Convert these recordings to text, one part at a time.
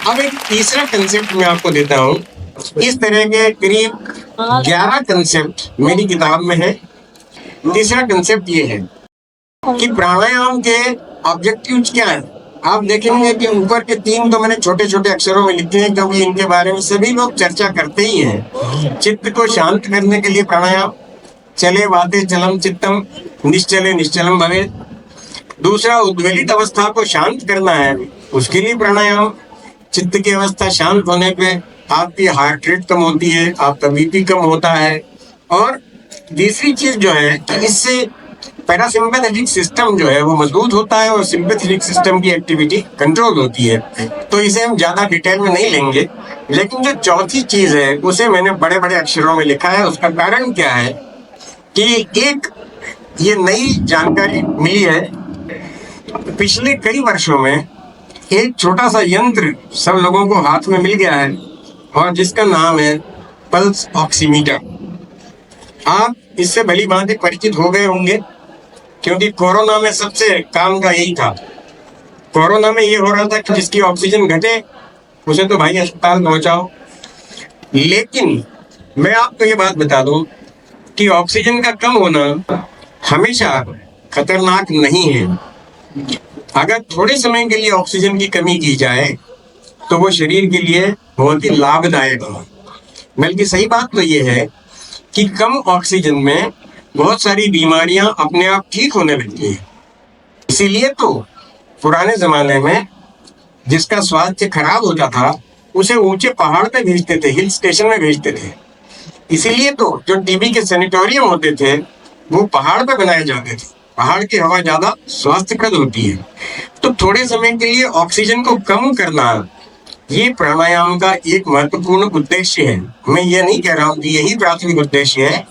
अब एक तीसरा कंसेप्ट मैं आपको देता हूँ। इस तरह के करीब 11 कंसेप्ट मेरी किताब में है। तीसरा कंसेप्ट ये है कि प्राणायाम के ऑब्जेक्टिव्स क्या है। आप देखेंगे कि ऊपर के 3 तो मैंने छोटे छोटे अक्षरों में लिखे हैं, क्योंकि इनके बारे में सभी लोग चर्चा करते ही हैं। चित्त को शांत करने के लिए प्राणायाम, चले वाते चलम चित्तम निश्चले निश्चलम भवेत्। दूसरा, उद्वेलित अवस्था को शांत करना है, उसके लिए प्राणायाम। चित्त की अवस्था शांत होने पे आपकी हार्ट रेट कम होती है, आपका बीपी कम होता है। और तीसरी चीज जो है कि इससे पैरासिम्पैथेटिक सिस्टम जो है वो मजबूत होता है और सिंपैथेटिक सिस्टम की एक्टिविटी कंट्रोल होती है। तो इसे हम ज्यादा डिटेल में नहीं लेंगे, लेकिन जो चौथी चीज है उसे मैंने बड़े बड़े अक्षरों में लिखा है। उसका कारण क्या है कि एक ये नई जानकारी मिली है। पिछले कई वर्षों में एक छोटा सा यंत्र सब लोगों को हाथ में मिल गया है और जिसका नाम है पल्स ऑक्सीमीटर। आप इससे भली भांति परिचित हो गए होंगे, क्योंकि कोरोना में सबसे काम का यही था। कोरोना में ये हो रहा था कि जिसकी ऑक्सीजन घटे उसे तो भाई अस्पताल पहुंचाओ। लेकिन मैं आपको ये बात बता दूं कि ऑक्सीजन का कम होना हमेशा खतरनाक नहीं है। अगर थोड़े समय के लिए ऑक्सीजन की कमी की जाए तो वो शरीर के लिए बहुत ही लाभदायक है। बल्कि सही बात तो ये है कि कम ऑक्सीजन में बहुत सारी बीमारियां अपने आप ठीक होने लगती हैं। इसीलिए तो पुराने जमाने में जिसका स्वास्थ्य खराब होता था उसे ऊंचे पहाड़ पे भेजते थे, हिल स्टेशन में भेजते थे। इसीलिए तो जो टीबी के सैनिटोरियम होते थे वो पहाड़ पे बनाए जाते थे। पहाड़ की हवा ज्यादा स्वास्थ्यप्रद होती है। तो थोड़े समय के लिए ऑक्सीजन को कम करना ये प्राणायाम का एक महत्वपूर्ण उद्देश्य है। मैं ये नहीं कह रहा हूँ कि यही प्राथमिक उद्देश्य है,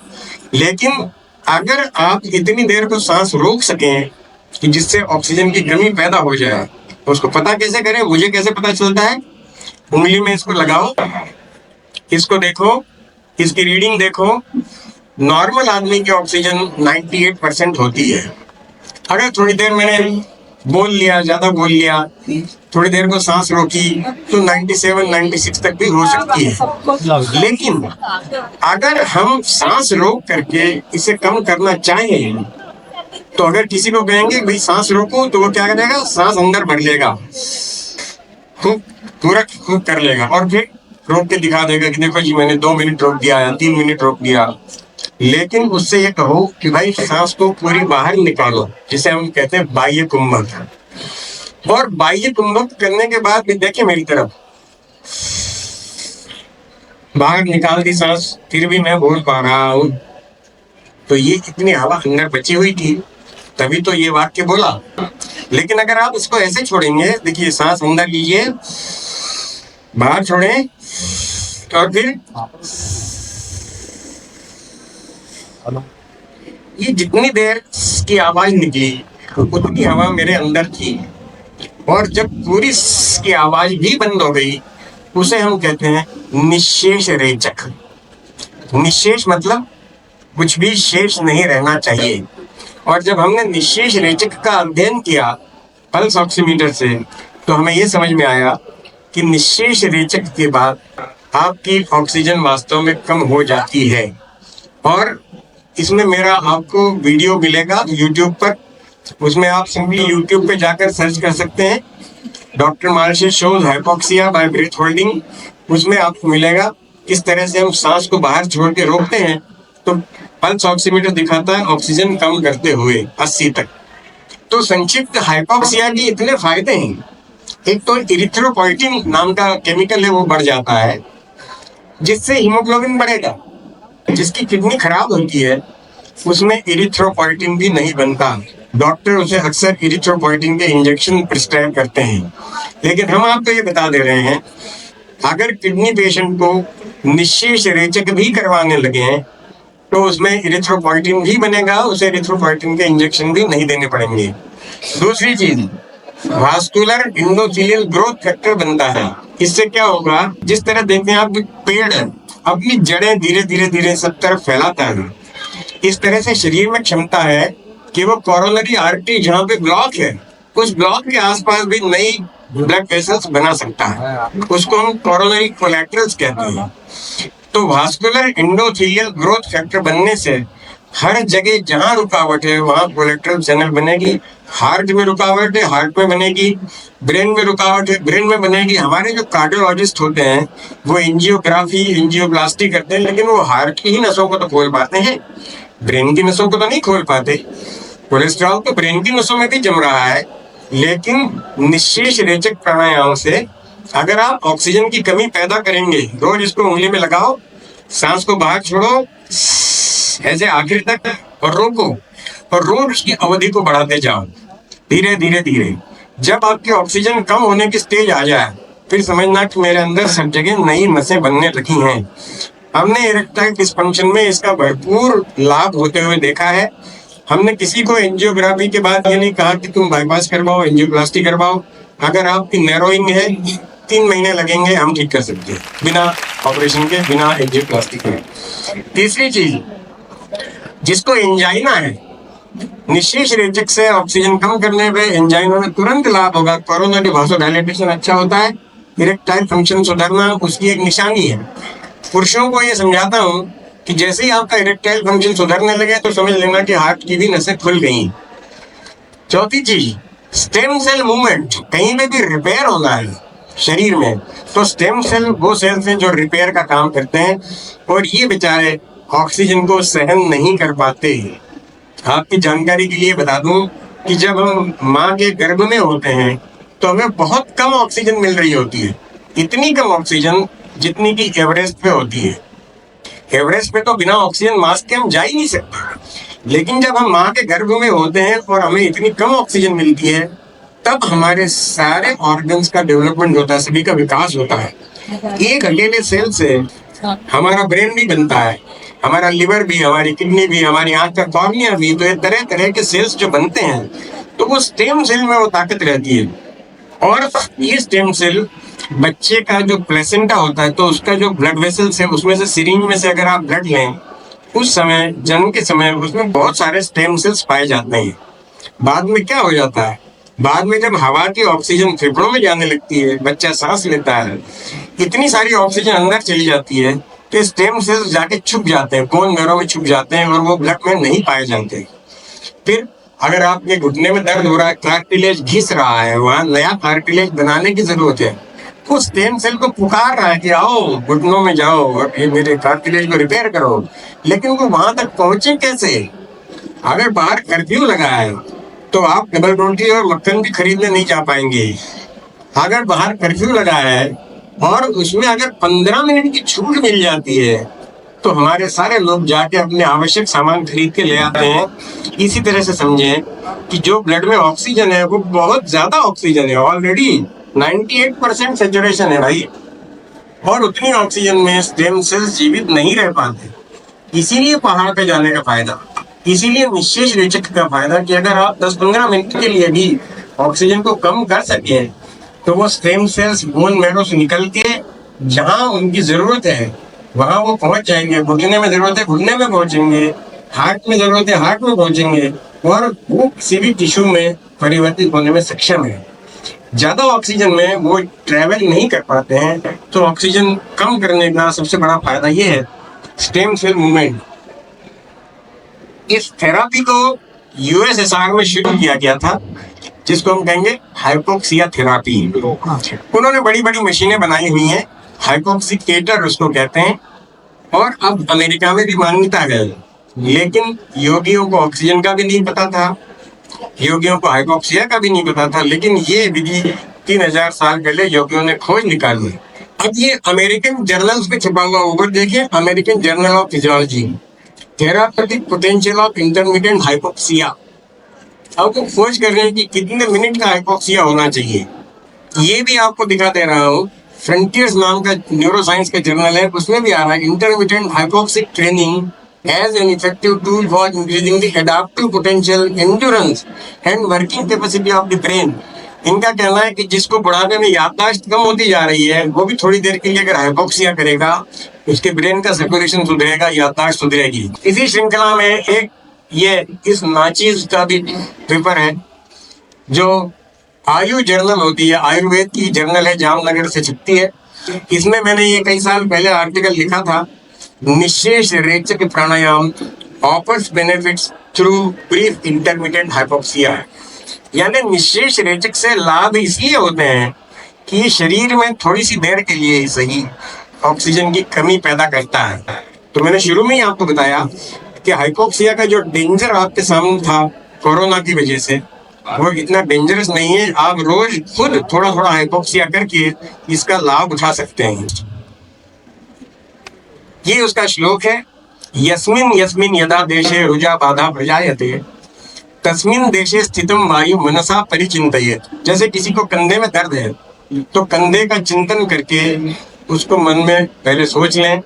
लेकिन अगर आप इतनी देर को सांस रोक सकें कि जिससे ऑक्सीजन की कमी पैदा हो जाए, तो उसको पता कैसे करें? मुझे कैसे पता चलता है? उंगली में इसको लगाओ, इसको देखो, इसकी रीडिंग देखो। नॉर्मल आदमी की ऑक्सीजन 98% होती है। अगर थोड़ी देर मैंने बोल लिया, ज्यादा बोल लिया, थोड़ी देर को सांस रोकी तो 97-96 तक भी हो सकती है। लेकिन अगर हम सांस रोक करके इसे कम करना चाहें तो अगर किसी को कहेंगे भाई सांस रोको, तो वो क्या करेगा? सांस अंदर भर लेगा, खूब पूरा खूब कर लेगा और फिर रोक के दिखा देगा कि देखो जी मैंने 2 मिनट रोक दिया या 3 मिनट रोक दिया। लेकिन उससे ये कहो कि भाई सांस को पूरी बाहर निकालो, जिसे हम कहते हैं बाह्य कुंभक। और बाह्य कुंभक करने के बाद भी देखिए मेरी तरफ, बाहर निकाल दी सांस, फिर भी मैं बोल पा रहा हूं। तो ये इतनी हवा अंदर बची हुई थी, तभी तो ये वाक्य बोला। लेकिन अगर आप इसको ऐसे छोड़ेंगे, देखिए सांस अंदर लीजिए, बाहर छोड़ें और फिर ये जितनी देर की आवाज निकली उतनी हवा मेरे अंदर थी। और जब पूरी की आवाज भी बंद हो गई उसे हम कहते हैं निश्शेष रेचक। निश्शेष मतलब कुछ भी शेष नहीं रहना चाहिए। और जब हमने निश्शेष रेचक का अध्ययन किया पल्स ऑक्सीमीटर से, तो हमें यह समझ में आया कि निश्शेष रेचक के बाद आपकी ऑक्सीजन वास्तव में कम हो जाती है। और इसमें मेरा आपको वीडियो मिलेगा यूट्यूब पर, उसमें आप सिंपली यूट्यूब पे जाकर सर्च कर सकते हैं, doctor Marshall shows hypoxia by breath holding. उसमें आपको मिलेगा किस तरह से हम सांस को बाहर छोड़ के रोकते हैं तो पल्स ऑक्सीमीटर दिखाता है ऑक्सीजन कम करते हुए 80 तक। तो संक्षिप्त हाइपोक्सिया के इतने फायदे हैं। एक तो इरिथ्रोपोइटिन नाम का केमिकल है वो बढ़ जाता है, जिससे हीमोग्लोबिन बढ़ेगा। जिसकी किडनी खराब होती है उसमें इरिथ्रोपोइटिन भी नहीं बनता। डॉक्टर उसे अक्सर इरिथ्रोपोइटिन के इंजेक्शन प्रिस्क्राइब करते हैं। लेकिन हम आपको ये बता दे रहे हैं, अगर किडनी पेशेंट को निश्शेष रेचक भी करवाने लगे हैं तो उसमें इरिथ्रोपोइटिन भी बनेगा, उसे इरिथ्रोपोइटिन के इंजेक्शन भी नहीं देने पड़ेंगे। दूसरी चीज, वास्कुलर एंडोथेलियल ग्रोथ फैक्टर बनता है। इससे क्या होगा, जिस तरह देखते हैं आप पेड़ अपनी जड़ें धीरे धीरे धीरे सब तरफ फैलाता है, इस तरह से शरीर में क्षमता है कि वो कोरोनरी आर्टरी जहाँ पे ब्लॉक है उस ब्लॉक के आसपास भी नई ब्लड वेसल्स बना सकता है, उसको हम कोरोनरी कोलेटरल्स कहते हैं। तो वास्कुलर एंडोथेलियल ग्रोथ फैक्टर बनने से हर जगह जहां रुकावट है वहां कोलेटरल चैनल बनेगी। हार्ट में रुकावट है, हार्ट में बनेगी। ब्रेन में रुकावट है, ब्रेन में बनेगी। हमारे जो कार्डियोलॉजिस्ट होते हैं वो एंजियोग्राफी एंजियोप्लास्टी करते हैं, लेकिन वो हार्ट की ही नसों को तो खोल पाते हैं, ब्रेन की नसों को तो नहीं खोल पाते। कोलेस्ट्रॉल तो ब्रेन की नसों में भी जम रहा है, लेकिन निःशेष रेचक प्राणायाम से अगर आप ऑक्सीजन की कमी पैदा करेंगे, रोज इसको उंगली में लगाओ, सांस को बाहर छोड़ो ऐसे आखिर तक और रोको, और रोज उसकी अवधि को बढ़ाते जाओ धीरे धीरे धीरे। जब आपकी ऑक्सीजन कम होने की स्टेज आ जाए फिर समझना कि मेरे अंदर सब जगह नई नसें बनने लगी हैं। हमने इरेक्टाइल डिस्फंक्शन में इसका भरपूर लाभ होते हुए देखा है। हमने किसी को एंजियोग्राफी के बाद ये नहीं कहा कि तुम बाईपास करवाओ, एंजियोप्लास्टी करवाओ। अगर आपकी नैरोइंग है 3 महीने लगेंगे, हम ठीक कर सकते हैं बिना ऑपरेशन के, बिना एंजियोप्लास्टी के। तीसरी चीज, जिसको एंजाइना है, निःशेष रेचक से ऑक्सीजन कम करने पे एंजाइना में तुरंत लाभ होगा। कोरोनरी वासोडायलेटेशन अच्छा होता है, इरेक्टाइल फंक्शन सुधरना उसकी एक निशानी है। पुरुषों को ये समझाता हूँ कि जैसे ही आपका इरेक्टाइल फंक्शन सुधरने लगे तो समझ लेना कि हार्ट की भी नसें खुल गई। चौथी चीज, स्टेम सेल मूवमेंट। कहीं में भी रिपेयर होना है शरीर में तो स्टेम सेल वो सेल्स हैं जो रिपेयर का काम करते हैं, और ये बेचारे ऑक्सीजन को सहन नहीं कर पाते। आपकी जानकारी के लिए बता दूं कि जब हम माँ के गर्भ में होते हैं तो हमें बहुत कम ऑक्सीजन मिल रही होती है, इतनी कम ऑक्सीजन जितनी कि एवरेस्ट पे होती है। एवरेस्ट पे तो बिना ऑक्सीजन मास्क के हम जा ही नहीं सकते, लेकिन जब हम माँ के गर्भ में होते हैं और हमें इतनी कम ऑक्सीजन मिलती है तब हमारे सारे ऑर्गन्स का डेवलपमेंट होता है, सभी का विकास होता है। एक अकेले सेल से हमारा ब्रेन भी बनता है, हमारा लिवर भी, हमारी किडनी भी, हमारी आंख का कॉर्निया भी। तो ये तरह तरह के सेल्स जो बनते हैं तो वो स्टेम सेल में वो ताकत रहती है। और ये स्टेम सेल बच्चे का जो प्लेसेंटा होता है तो उसका जो ब्लड वेसल्स है उसमें से सिरिंज में से अगर आप ब्लड लें उस समय जन्म के समय उसमें बहुत सारे स्टेम सेल्स पाए जाते हैं। बाद में क्या हो जाता है, बाद में जब हवा की ऑक्सीजन फेफड़ों में जाने लगती है, बच्चा सांस लेता है, इतनी सारी ऑक्सीजन अंदर चली जाती है कि स्टेम सेल्स जाके छुप जाते हैं, बोन मैरो में छुप जाते हैं और वो ब्लड में नहीं पाए जाते। फिर अगर आपके घुटने में दर्द हो रहा है, कार्टिलेज घिस रहा है, वहां नया कार्टिलेज बनाने की जरूरत है। वो स्टेम सेल को पुकार रहा है कि आओ घुटनों में जाओ और ये मेरे कार्टिलेज को रिपेयर करो, लेकिन वो वहां तक पहुंचे कैसे? अगर बाहर कर्फ्यू लगा है तो आप डबल रोटी और मक्खन भी खरीदने नहीं जा पाएंगे। अगर बाहर कर्फ्यू लगा है और उसमें अगर 15 मिनट की छूट मिल जाती है तो हमारे सारे लोग जाके अपने आवश्यक सामान खरीद के ले आते हैं। इसी तरह से समझें कि जो ब्लड में ऑक्सीजन है वो बहुत ज्यादा ऑक्सीजन है, ऑलरेडी 98% सैचुरेशन है भाई, और उतनी ऑक्सीजन में स्टेम सेल्स जीवित नहीं रह पाते। इसीलिए पहाड़ पे जाने का फायदा, इसीलिए निःशेष रेचक का फायदा कि अगर आप 10-15 मिनट के लिए भी ऑक्सीजन को कम कर सके तो वो स्टेम सेल्स बोन मैरो से निकल के जहां उनकी जरूरत है वहां वो पहुंच जाएंगे। घुटने में जरूरत है घुटने में पहुंचेंगे, हार्ट में जरूरत है हार्ट में पहुंचेंगे, और वो किसी भी टिश्यू में परिवर्तित होने में सक्षम है। ज्यादा ऑक्सीजन में वो ट्रेवल नहीं कर पाते हैं, तो ऑक्सीजन कम करने का सबसे बड़ा फायदा ये है स्टेम सेल मूवमेंट। इस थेरापी को यूएसएसआर में शुरू किया गया था, जिसको हम कहेंगे हाइपोक्सिया थेरापी। उन्होंने बड़ी बड़ी मशीनें बनाई हुई हैं, हाइपोक्सिकेटर उसको कहते हैं, और अब अमेरिका में भी मान्यता है। लेकिन योगियों को ऑक्सीजन का भी नहीं पता था, योगियों को हाइपोक्सिया का भी नहीं पता था, लेकिन ये विधि 3000 साल पहले योगियों ने खोज निकाली। अब ये अमेरिकन जर्नल्स में छपा हुआ, ऊपर देखिए, American journal of physiology, therapeutic potential of intermittent hypoxia. अब वो खोज कर रहे हैं कि कितने मिनट का हाइपोक्सिया होना चाहिए। ये भी आपको दिखा दे रहा हूँ, फ्रंटियर्स नाम का न्यूरोसाइंस का जर्नल है, उसमें भी आ रहा है intermittent hypoxic training as an effective tool for increasing the adaptive potential, endurance and working capacity of the brain। इनका कहना है कि जिसको बुढ़ापे में याददाश्त कम होती जा रही है वो भी थोड़ी देर के लिए अगर हाइपोक्सिया करेगा उसके ब्रेन का सर्कुलेशन सुधरेगा, याददाश्त सुधरेगी। इसी श्रृंखला में एक ये इस नाचीज का भी पेपर है जो आयु जर्नल होती है, आयुर्वेद की जर्नल है, जामनगर से छपती है। इसमें मैंने ये कई साल पहले आर्टिकल लिखा था, nishesh rechak pranayama offers benefits through brief intermittent hypoxia. यानी निशेष रेचक से लाभ इसलिए होते हैं कि शरीर में थोड़ी सी देर के लिए ही सही ऑक्सीजन की कमी पैदा करता है। तो मैंने शुरू में ही आपको बताया कि हाइपोक्सिया का जो डेंजर आपके सामने था कोरोना की वजह से, वो इतना डेंजरस नहीं है। आप रोज खुद थोड़ा थोड़ा हाइपोक्सिया करके इसका लाभ उठा सकते हैं। ये उसका श्लोक है, यस्मिन यस्मिन यदा देशे रुजा बाधा प्रजायते तस्मिन देशे स्थितम वायु मनसा परिचिंतयेत। जैसे किसी को कंधे में दर्द है तो कंधे का चिंतन करके उसको मन में पहले सोच लें,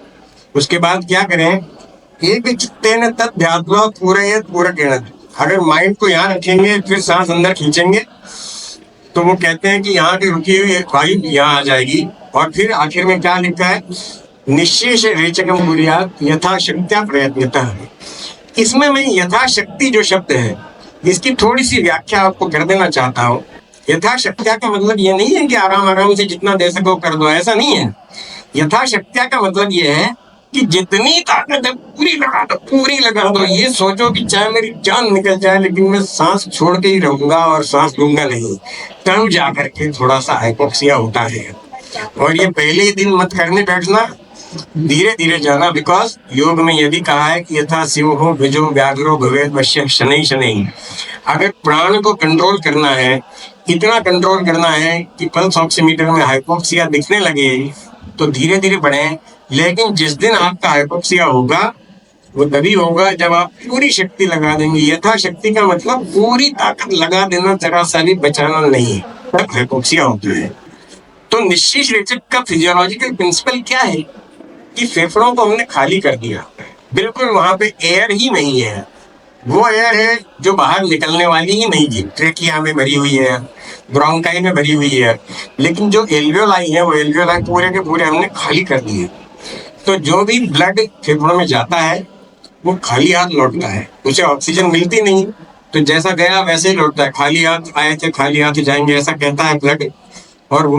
उसके बाद क्या करें, एक चित्तेन तद्ध्यात्वा पूरयेत पूरकेण। अगर माइंड को यहाँ रखेंगे फिर सांस अंदर खींचेंगे तो वो कहते हैं कि यहाँ की रुकी हुई वायु यहाँ आ जाएगी। और फिर आखिर में क्या लिखा है, निशेष रेचकम कुर्यात् यथाशक्त्या प्रयत्नतः। इसमें मैं यथाशक्ति जो शब्द है इसकी थोड़ी सी व्याख्या आपको कर देना चाहता हूँ। यथाशक्त्या का मतलब ये नहीं है कि आराम आराम से जितना दे सको कर दो, ऐसा नहीं है। यथाशक्त्या का मतलब ये है कि जितनी ताकत है पूरी लगा दो, पूरी लगा दो। ये सोचो कि चाहे मेरी जान निकल जाए लेकिन मैं सांस छोड़ के ही रहूंगा और सांस लूंगा नहीं, तब जा करके थोड़ा सा हाइपोक्सिया होता है। और ये पहले ही दिन मत करने बैठना, धीरे धीरे जाना। बिकॉज योग में ये भी कहा है कि यथा शिव हो विजो व्याघ्रो भवेद वश्य शनै शनै। अगर प्राण को कंट्रोल करना है, इतना कंट्रोल करना है कि पल्स ऑक्सीमीटर में हाइपोक्सिया दिखने लगे तो धीरे धीरे बढ़े। लेकिन जिस दिन आपका हाइपोक्सिया होगा वो तभी होगा जब आप पूरी शक्ति लगा देंगे। यथाशक्ति का मतलब पूरी ताकत लगा देना, जरा सा भी बचाना नहीं, तब हाइपोक्सिया होता है। तो निश्चित रेचक का फिजियोलॉजिकल प्रिंसिपल क्या है कि फेफड़ों को हमने खाली कर दिया, बिल्कुल वहां पे एयर ही नहीं है। वो एयर है जो बाहर निकलने वाली ही नहीं थी, ट्रेकिया में भरी हुई है, ब्रोंकाई में भरी हुई है, लेकिन जो एल्वियोलाई है वो एल्वियोलाई पूरे के पूरे हमने खाली कर दिए। तो जो भी ब्लड फेफड़ों में जाता है वो खाली हाथ लौटता है, उसे ऑक्सीजन मिलती नहीं, तो जैसा गया वैसे ही लौटता है। खाली हाथ आए थे खाली हाथ जाएंगे, ऐसा कहता है ब्लड, और वो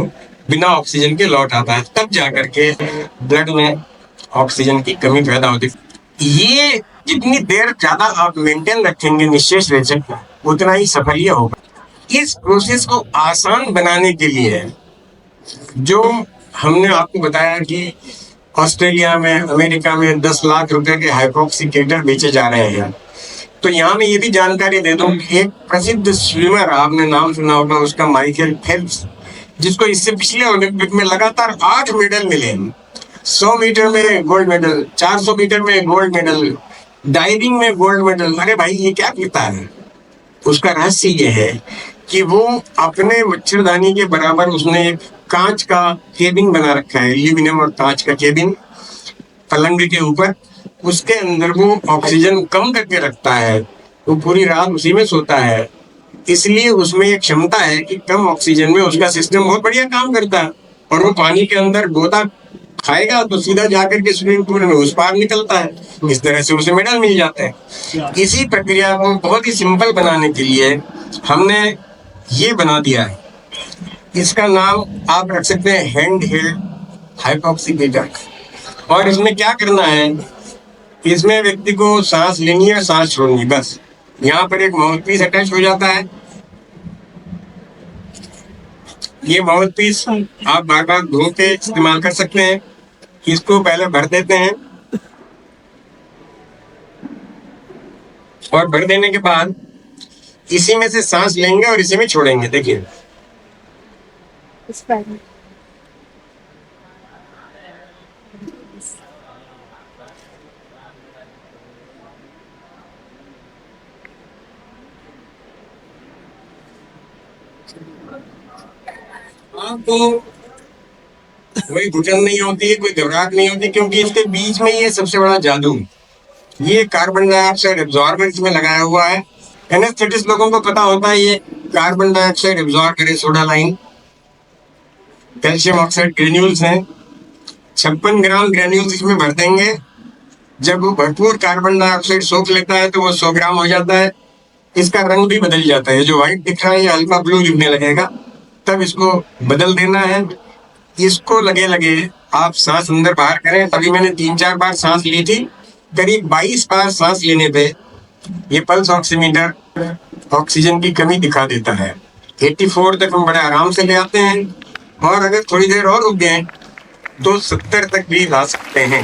बिना ऑक्सीजन के लौट आता है। तब जाकर के ब्लड में ऑक्सीजन की कमी पैदा होती है। ये जितनी देर ज्यादा आप मेंटेन रखेंगे निश्चेष रेचक, उतना ही सफल ये होगा। इस प्रोसेस को आसान बनाने के लिए जो हमने आपको बताया कि ऑस्ट्रेलिया में, अमेरिका में 10 लाख रुपए के हाइपोक्सिकेटर बेचे जा रहे हैं, तो यहाँ मैं ये भी जानकारी दे दूं, एक प्रसिद्ध स्विमर, आपने नाम सुना होगा उसका, माइकल फेल्प्स, जिसको इससे पिछले ओलंपिक में लगातार 8 मेडल मिले। 100 मीटर में गोल्ड मेडल, 400 मीटर में गोल्ड मेडल, डाइविंग में गोल्ड मेडल। अरे भाई ये क्या पीता है? उसका रहस्य ये है कि वो अपने मच्छरदानी के बराबर उसने एक कांच का केबिन बना रखा है, एल्यूमिनियम और कांच का केबिन पलंग के ऊपर। उसके अंदर वो ऑक्सीजन कम करके रखता है, वो पूरी रात उसी में सोता है। इसलिए उसमें एक क्षमता है कि कम ऑक्सीजन में उसका सिस्टम बहुत बढ़िया काम करता है। और वो पानी के अंदर गोता खाएगा तो सीधा जाकर के स्विमिंग पूल में उस पार निकलता है। इस तरह से उसे मेडल मिल जाते हैं। इसी प्रक्रिया को बहुत ही सिंपल बनाने के लिए हमने ये बना दिया है। इसका नाम आप रख सकते हैं हैंड हेल्ड हाइपोक्सीमीटर। और इसमें क्या करना है, इसमें व्यक्ति को सांस लेनी है, सांस छोड़नी, बस। यहाँ पर एक माउथपीस अटैच हो जाता है। ये माउथपीस आप बार बार धो के इस्तेमाल कर सकते हैं। इसको पहले भर देते हैं और भर देने के बाद इसी में से सांस लेंगे और इसी में छोड़ेंगे। देखिए आपको कोई घुटन नहीं होती है, कोई घबराहट नहीं होती, क्योंकि इसके बीच में ये सबसे बड़ा जादू, ये कार्बन डाइऑक्साइड एब्जॉर्बर इसमें लगाया हुआ है। एनेस्थेटिस्ट लोगों को पता होता है ये कार्बन डाइऑक्साइड एब्जॉर्ब करे soda line. Calcium oxide granules हैं, 56 ग्राम ग्रेन्यूल्स इसमें भर देंगे। जब वो भरपूर कार्बन डाइऑक्साइड सोख लेता है तो वो 100 ग्राम हो जाता है। इसका रंग भी बदल जाता है। जो व्हाइट दिख रहा है ये अल्फा ब्लू दिखने लगेगा, तब इसको बदल देना है। इसको लगे लगे आप सांस अंदर बाहर करें। तभी मैंने 3-4 बार सांस ली थी। करीब 22 बार सांस लेने पे ये पल्स ऑक्सीमीटर ऑक्सीजन की कमी दिखा देता है। 84 तक हम बड़े आराम से ले आते हैं, और अगर थोड़ी देर और रुक गए तो 70 तक भी ला सकते हैं।